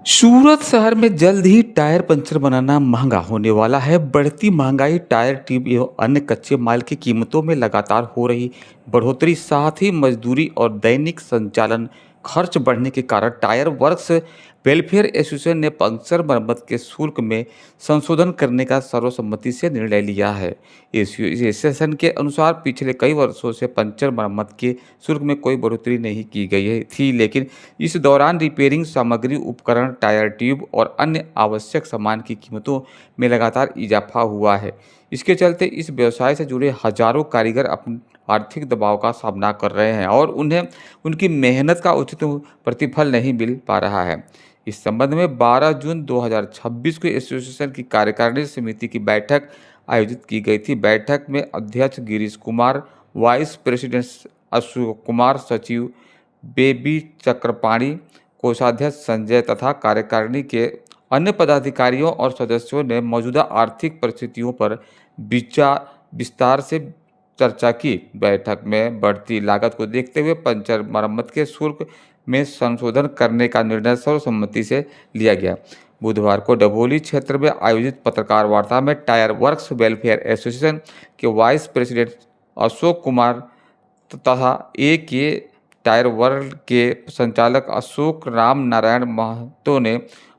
सूरत शहर में जल्द ही टायर पंचर बनाना महंगा होने वाला है। बढ़ती महंगाई, टायर, ट्यूब एवं अन्य कच्चे माल की कीमतों में लगातार हो रही बढ़ोतरी, साथ ही मजदूरी और दैनिक संचालन खर्च बढ़ने के कारण टायर वर्क्स वेलफेयर एसोसिएशन ने पंक्चर मरम्मत के शुल्क में संशोधन करने का सर्वसम्मति से निर्णय लिया है। एसोसिएशन के अनुसार पिछले कई वर्षों से पंक्चर मरम्मत के शुल्क में कोई बढ़ोतरी नहीं की गई थी, लेकिन इस दौरान रिपेयरिंग सामग्री, उपकरण, टायर, ट्यूब और अन्य आवश्यक सामान की कीमतों में लगातार इजाफा हुआ है। इसके चलते इस व्यवसाय से जुड़े हजारों कारीगर अपने आर्थिक दबाव का सामना कर रहे हैं और उन्हें उनकी मेहनत का उचित प्रतिफल नहीं मिल पा रहा है। इस संबंध में 12 जून 2026 को एसोसिएशन की कार्यकारिणी समिति की बैठक आयोजित की गई थी। बैठक में अध्यक्ष गिरीश कुमार, वाइस प्रेसिडेंट अशोक कुमार, सचिव बेबी चक्रपाणी, कोषाध्यक्ष संजय तथा कार्यकारिणी के अन्य पदाधिकारियों और सदस्यों ने मौजूदा आर्थिक परिस्थितियों पर विस्तार से चर्चा की। बैठक में बढ़ती लागत को देखते हुए पंचर मरम्मत के शुल्क में संशोधन करने का निर्णय सर्वसम्मति से लिया गया। बुधवार को डभोली क्षेत्र में आयोजित पत्रकार वार्ता में टायर वर्क्स वेलफेयर एसोसिएशन के वाइस प्रेसिडेंट अशोक कुमार तथा के टायर वर्ल्ड के संचालक अशोक राम नारायण महतो ने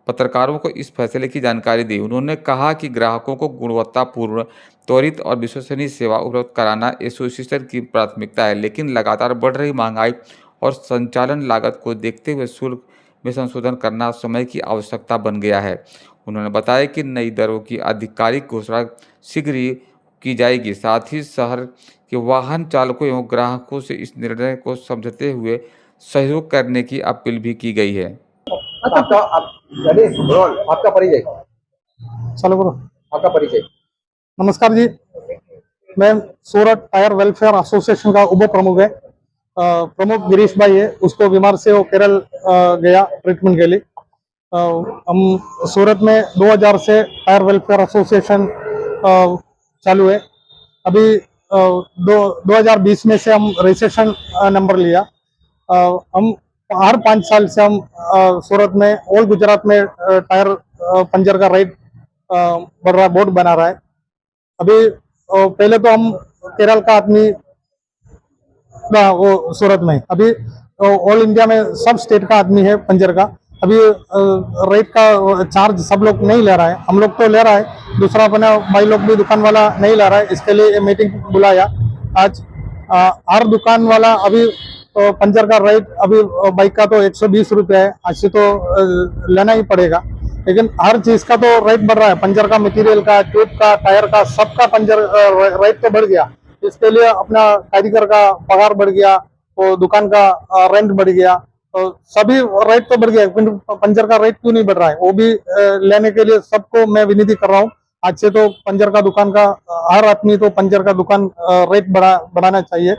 पत्रकारों को इस फैसले की जानकारी दी। उन्होंने कहा कि ग्राहकों को गुणवत्तापूर्ण, त्वरित और विश्वसनीय सेवा उपलब्ध कराना एसोसिएशन की प्राथमिकता है, लेकिन लगातार बढ़ रही महंगाई और संचालन लागत को देखते हुए शुल्क में संशोधन करना समय की आवश्यकता बन गया है। उन्होंने बताया कि नई दरों की आधिकारिक घोषणा शीघ्र ही की जाएगी। साथ ही शहर के वाहन चालकों एवं ग्राहकों से इस निर्णय को समझते हुए सहयोग करने की अपील भी की गई है। आपका परिचय। चलो बोलो। आपका परिचय। नमस्कार जी, मैं सूरत टायर वेलफेयर एसोसिएशन का उप प्रमुख है। प्रमुख गिरीश भाई है, उसको बीमार से वो केरल गया ट्रीटमेंट के लिए। हम सूरत में 2000 से टायर वेलफेयर एसोसिएशन चालू है। अभी 2020 में से हम रजिस्ट्रेशन नंबर लिया। हम हर 5 साल से हम सूरत में ऑल गुजरात में टायर पंचर का रेट बढ़ रहा है, बोर्ड बना रहा है। अभी पहले तो हम केरल का आदमी वो सूरत में, अभी ऑल इंडिया में सब स्टेट का आदमी है पंचर का। अभी रेट का चार्ज सब लोग नहीं ले रहा है, हम लोग तो ले रहा है, दूसरा अपना भाई लोग भी दुकान वाला नहीं ले रहा है। इसके लिए ये मीटिंग बुलाया आज। हर दुकान वाला अभी तो पंचर का रेट अभी बाइक का तो 120 रुपये है, आज से तो लेना ही पड़ेगा। लेकिन हर चीज का तो रेट बढ़ रहा है, पंचर का, मटेरियल का, ट्यूब का, टायर का, सबका पंचर रेट तो बढ़ गया। इसके लिए अपना कारीगर का पगार बढ़ गया, तो दुकान का रेंट बढ़ गया, तो सभी रेट तो बढ़ गया। पंचर का रेट क्यों नहीं बढ़ रहा है, वो भी लेने के लिए सबको मैं विनती कर रहा हूँ। आज से तो पंचर का दुकान का हर आदमी तो पंचर का दुकान रेट बढ़ाना चाहिए।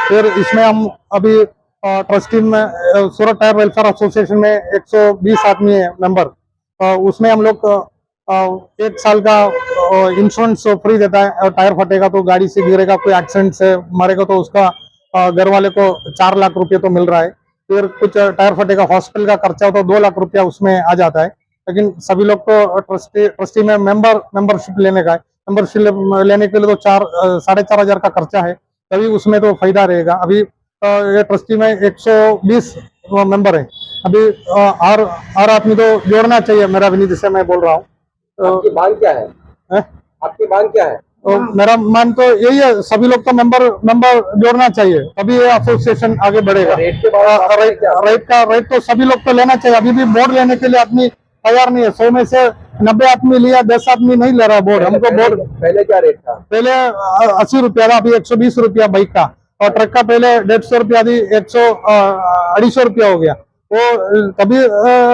फिर इसमें हम अभी ट्रस्टी में सूरत टायर वेलफेयर एसोसिएशन में 120 आदमी है मेंबर। उसमें हम लोग 1 साल का इंश्योरेंस फ्री देता है। टायर फटेगा तो, गाड़ी से गिरेगा, कोई एक्सीडेंट से मरेगा तो उसका घर वाले को 4 लाख रुपये तो मिल रहा है। फिर कुछ टायर फटेगा, हॉस्पिटल का खर्चा हो तो 2 लाख रुपया उसमें आ जाता है। लेकिन सभी लोग को ट्रस्टी में मेंबरशिप लेने का है। मेंबरशिप लेने के लिए तो 4,500 हजार का खर्चा है, तभी उसमें तो फायदा रहेगा। अभी ये ट्रस्टी में 120 मेंबर है। अभी हर आदमी तो जोड़ना चाहिए, मेरा विनीत से मैं बोल रहा हूँ। आपकी मांग क्या है? आपकी मांग क्या है? तो मेरा मान तो यही है, सभी लोग तो मेंबर जोड़ना चाहिए, तभी ये एसोसिएशन आगे बढ़ेगा। रेट का रेट तो सभी लोग तो लेना चाहिए। अभी भी बोर्ड लेने के लिए आदमी तैयार नहीं है। 100 में से 90 आदमी लिया, 10 आदमी नहीं ले रहा बोर्ड। हमको बोर्ड पहले क्या रेट था? पहले 80 रुपया था, अभी 120 रुपया बाइक का, और ट्रक का पहले 150 रुपया थी, 250 रुपया हो गया। वो तभी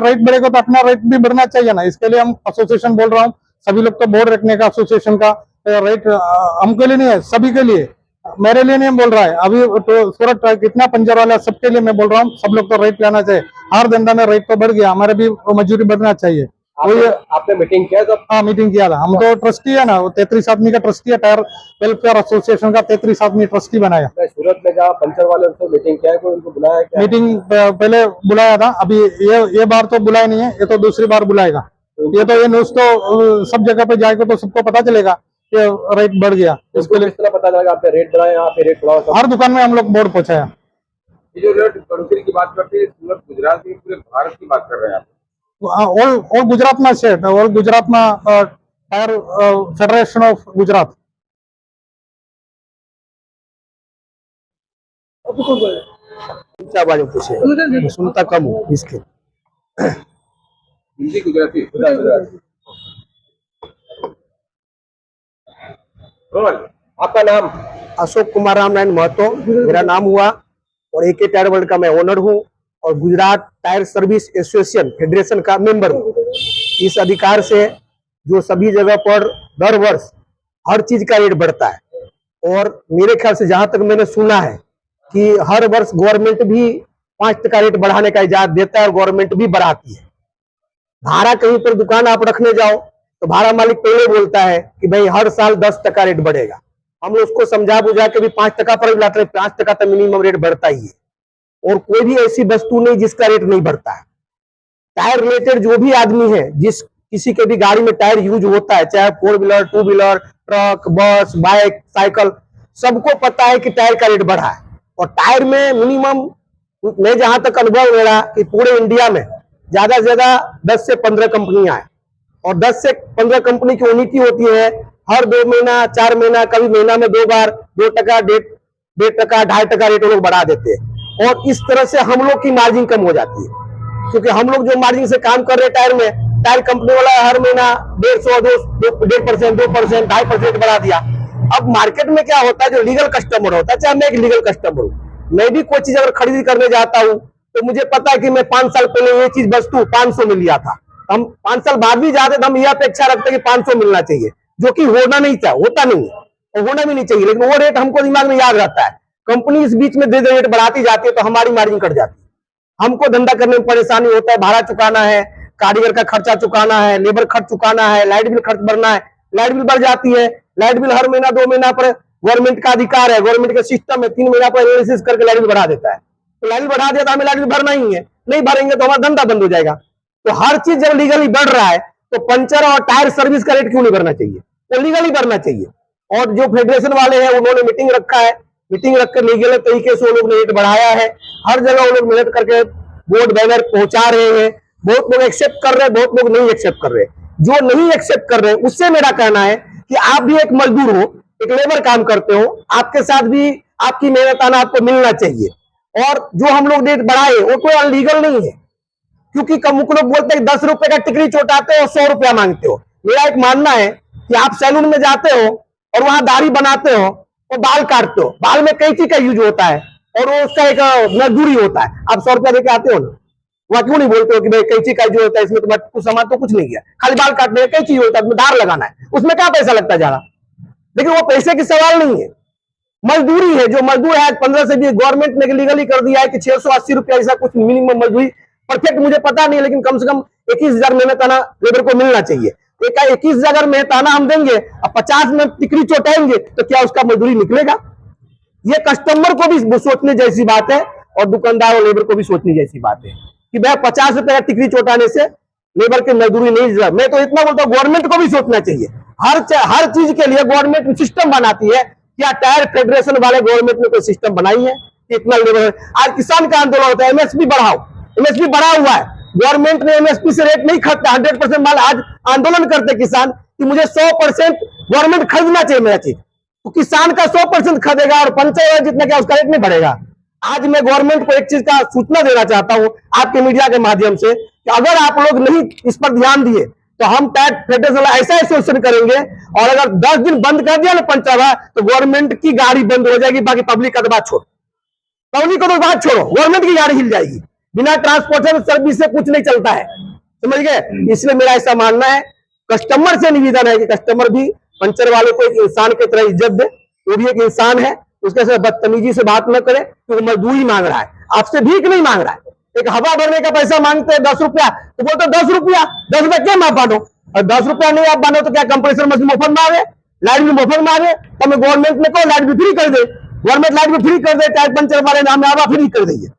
रेट बढ़ेगा तो अपना रेट भी बढ़ना चाहिए ना। इसके लिए हम एसोसिएशन बोल रहा हूँ, सभी लोग तो बोर्ड रखने का एसोसिएशन का रेट हमके लिए नहीं है, सभी के लिए, मेरे लिए नहीं बोल रहा है। अभी तो सूरत कितना पंचर वाला, सबके लिए मैं बोल रहा हूँ, सब लोग तो रेट लेना चाहिए। हर धंधा में रेट तो बढ़ गया, हमारे भी मजदूरी बढ़ना चाहिए। आपने मीटिंग किया तो हाँ मीटिंग किया था। हम तो ट्रस्टी है ना, वो 33 आदमी का ट्रस्टी है, टायर वेलफेयर एसोसिएशन का 33 आदमी ट्रस्टी बनाया। सूरत में जहाँ पंचर वाले उनसे मीटिंग किया है, कोई उनको बुलाया क्या? मीटिंग पहले बुलाया था, अभी ये बार तो बुलाया नहीं है, ये तो दूसरी बार बुलाएगा। ये न्यूज तो सब जगह पे जाएगा तो सबको पता चलेगा कि रेट बढ़ गया। इसके लिए किस तरह पता चलेगा? आपने रेट बढ़ाया, यहाँ पे रेट बढ़ाओ, हर दुकान में हम लोग बोर्ड पहुंचाया। ये जो रेट बढ़ोतरी की बात करते हैं, सूरत गुजरात की, पूरे भारत की बात कर रहे हैं आप? ઓલ ગુજરાતમાં છે, ઓલ ગુજરાતમાં ટાયર ફેડરેશન ઓફ ગુજરાત। ऊंचा आवाज में पूछे, सुनता कम हूँ इसके। हिंदी गुजराती बोल। आपका नाम? अशोक कुमार रामनारायण महतो मेरा नाम हुआ, और AK टायर वर्ल्ड का मैं ओनर हूँ, और Gujarat tyre service association federation का मेंबर हूँ। इस अधिकार से जो सभी जगह पर दर वर्ष हर चीज का रेट बढ़ता है, और मेरे ख्याल से जहां तक मैंने सुना है कि हर वर्ष गवर्नमेंट भी 5% रेट बढ़ाने का इजाजत देता है, और गवर्नमेंट भी बढ़ाती है। भाड़ा कहीं पर दुकान आप रखने जाओ तो भाड़ा मालिक पहले बोलता है कि भाई हर साल 10% रेट बढ़ेगा। हम लोग उसको समझा बुझा के भी 5% पर लाते हैं, 5% तो मिनिमम रेट बढ़ता ही है, और कोई भी ऐसी वस्तु नहीं जिसका रेट नहीं बढ़ता है। टायर रिलेटेड जो भी आदमी है, जिस किसी के भी गाड़ी में टायर यूज होता है, चाहे 4 व्हीलर, 2 व्हीलर, ट्रक, बस, बाइक, साइकिल, सबको पता है कि टायर का रेट बढ़ा है। और टायर में मिनिमम, मैं जहां तक अनुभव मेरा, कि पूरे इंडिया में ज्यादा से ज्यादा 10 से 15 कंपनियां हैं, और 10 से 15 कंपनी की यूनिटी होती है, हर 2 महीना, 4 महीना, कभी महीना में 2 बार 2%, 1.5%, 2.5% रेट वो लोग बढ़ा देते हैं। और इस तरह से हम लोग की मार्जिन कम हो जाती है, क्योंकि हम लोग जो मार्जिन से काम कर रहे हैं टायर में, टायर कंपनी वाला हर महीना 1.5%, 2%, 2.5% बढ़ा दिया। अब मार्केट में क्या होता है, जो लीगल कस्टमर होता है, चाहे मैं एक लीगल कस्टमर हूँ, मैं भी कोई चीज अगर खरीदी करने जाता हूँ तो मुझे पता है कि मैं 5 साल पहले ये चीज वस्तु 500 में लिया था, हम 5 साल बाद भी जाते तो हम यह अपेक्षा रखते हैं कि 500 मिलना चाहिए, जो कि होना नहीं चाहिए, होता नहीं है और होना भी नहीं चाहिए, लेकिन वो रेट हमको दिमाग में याद रहता है। कंपनी इस बीच में धीरे रेट बढ़ाती जाती है तो हमारी मार्जिन कट जाती है, हमको धंधा करने में परेशानी होता है, भाड़ा चुकाना है, कारीगर का खर्चा चुकाना है, लेबर खर्च चुकाना है, लाइट बिल खर्च भरना है, लाइट बिल बढ़ जाती है। लाइट बिल हर महीना 2 महीना पर गवर्नमेंट का अधिकार है, गवर्नमेंट का सिस्टम है, 3 महीना पर एनालिसिस करके लाइट बिल बढ़ा देता है, तो लाइट बिल बढ़ा दिया तो हमें लाइट बिल भरना ही है, नहीं भरेंगे तो हमारा धंधा बंद हो जाएगा। तो हर चीज जब लीगली बढ़ रहा है तो पंचर और टायर सर्विस का रेट क्यों नहीं बढ़ना चाहिए, वो लीगली बढ़ना चाहिए। और जो फेडरेशन वाले हैं उन्होंने मीटिंग रखा है, मीटिंग रखकर लीगल तरीके से वो लोग ने रेट बढ़ाया है, हर जगह वो लोग मेहनत करके बोर्ड बैनर पहुंचा रहे हैं, बहुत लोग एक्सेप्ट कर रहे हैं, बहुत लोग नहीं एक्सेप्ट कर रहे। जो नहीं एक्सेप्ट कर रहे उससे मेरा कहना है कि आप भी एक मजदूर हो, एक लेबर काम करते हो, आपके साथ भी आपकी मेहनताना आपको मिलना चाहिए। और जो हम लोग रेट बढ़ाए वो कोई अनलीगल नहीं है, क्योंकि कमुक लोग बोलते हैं 10 रुपए का टिकरी चोटाते हो, 100 रुपया मांगते हो। मेरा एक मानना है कि आप सैलून में जाते हो और वहां दाढ़ी बनाते हो और बाल काटते हो, बाल में कैंची का यूज होता है और वो उसका एक मजदूरी होता है, आप 100 रुपया देके आते हो ना, वहां क्यों नहीं बोलते हो कि भाई कैंची का जो होता है इसमें तो कुछ सामान तो कुछ नहीं है, खाली बाल काटने का कैंची होता है, धार लगाना है, उसमें क्या पैसा लगता है ज्यादा, लेकिन वो पैसे की सवाल नहीं है, मजदूरी है। जो मजदूर है 15 से भी गवर्नमेंट ने लीगली कर दिया है कि 680 रुपया ऐसा कुछ मिनिमम मजदूरी, परफेक्ट मुझे पता नहीं, लेकिन कम से कम 21,000 मेहनताना लेबर को मिलना चाहिए। 21,000 मेहनताना हम देंगे और 50 में टिकरी चोटाएंगे तो क्या उसका मजदूरी निकलेगा? ये कस्टमर को भी सोचने जैसी बात है और दुकानदार और लेबर को भी सोचने जैसी बात है कि भाई 50 रुपए का टिकरी चोटाने से लेबर की मजदूरी नहीं। मैं तो इतना बोलता हूँ गवर्नमेंट को भी सोचना चाहिए, हर चीज के लिए गवर्नमेंट सिस्टम बनाती है। क्या टायर फेडरेशन वाले गवर्नमेंट ने कोई सिस्टम बनाई है कि इतना लेबर? आज किसान का आंदोलन होता है, एमएसपी बढ़ाओ, एमएसपी बढ़ा हुआ है, गवर्नमेंट ने एमएसपी से रेट नहीं खरीदता, 100% माल। आज आंदोलन करते किसान कि मुझे 100% गवर्नमेंट खरीदना चाहिए मेरा चीज, तो किसान का 100% खरीदेगा और पंचायत जितना क्या उसका रेट नहीं बढ़ेगा। आज मैं गवर्नमेंट को एक चीज का सूचना देना चाहता हूं आपके मीडिया के माध्यम से कि अगर आप लोग नहीं इस पर ध्यान दिए तो हम टायर फेडरेशन ऐसा एसोसिएशन करेंगे, और अगर 10 दिन बंद कर दिया ना पंचायत तो गवर्नमेंट की गाड़ी बंद हो जाएगी, बाकी पब्लिक का तो बात छोड़ो, पब्लिक को तो बात छोड़ो, गवर्नमेंट की गाड़ी हिल जाएगी। बिना ट्रांसपोर्टेशन सर्विस से कुछ नहीं चलता है, समझ गए? इसलिए मेरा ऐसा मानना है, कस्टमर से निवेदन है कि कस्टमर भी पंचर वाले को एक इंसान की तरह इज्जत दे, वो भी एक इंसान है, उसके साथ बदतमीजी से बात न करे, तो वो मजदूरी मांग रहा है, आपसे भीख नहीं मांग रहा है, एक हवा भरने का पैसा मांगते हैं 10 रुपया, तो बोलते 10 रुपया क्या मापानो, और 10 रुपया नहीं आप मानो तो क्या कंप्रेसर मशीन मुफ्त में आवे, लाइट भी मुफ्त में आवे, તમે ગવર્મેન્ટ ને કહો લાઇટ બી ફ્રી કરી દે, ગવર્મેન્ટ લાઇટ બી ફ્રી કરી દે, ટાયર પંચર મારે નામે આવા ફ્રી કરી દઈએ,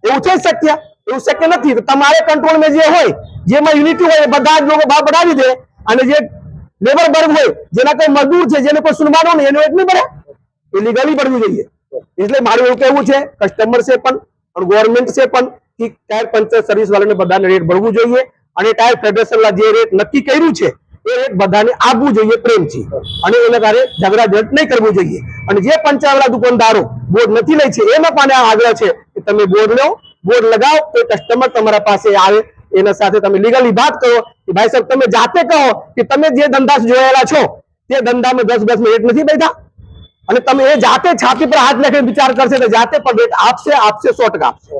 એવું થઈ શક્ય? એવું શક્ય નથી. તો તમારે કંટ્રોલ में જે હોય, જેમાં યુનિટી હોય, બધા જ લોકો ભાવ बढ़ाવી દે, અને જે લેબર વર્ગ હોય, જેના કોઈ મજદૂર છે, જેને કોઈ સુનવાનો નહીં, એનો રેટ નહીં बढ़ે, એ લીગલી बढ़વું જોઈએ. એટલે મારું એવું કહેવું છે કસ્ટમર से પણ और गवर्नमेंट से પણ કે ટાયર પંચર સર્વિસ વાળાને બધાને રેટ ભરવું જોઈએ, અને ટાયર ફેડરેશનના જે રેટ નક્કી કર્યું છે એ રેટ બધાને આપવું જોઈએ પ્રેમથી, અને એના કારણે ઝઘડાઝટ નહીં કરવું જોઈએ. અને જે પંચરવાળા દુકાનદારો બોર્ડ નથી લે છે એમાં પણ આ આગ્રહ છે કે તમે બોર્ડ લો, બોર્ડ लगाओ, કોઈ કસ્ટમર તમારા પાસે આવે એના સાથે તમે લીગલી વાત કરો કે ભાઈ સાહેબ તમે જાતે કહો કે તમે જે ધંધા જોયેલા છો તે ધંધામાં 10 રેટ નથી બેઠા, અને તમે એ જાતે છાતી પર હાથ નાખીને વિચાર કરશે તો જાતે પણ રેટ આપશે 100% આપશે.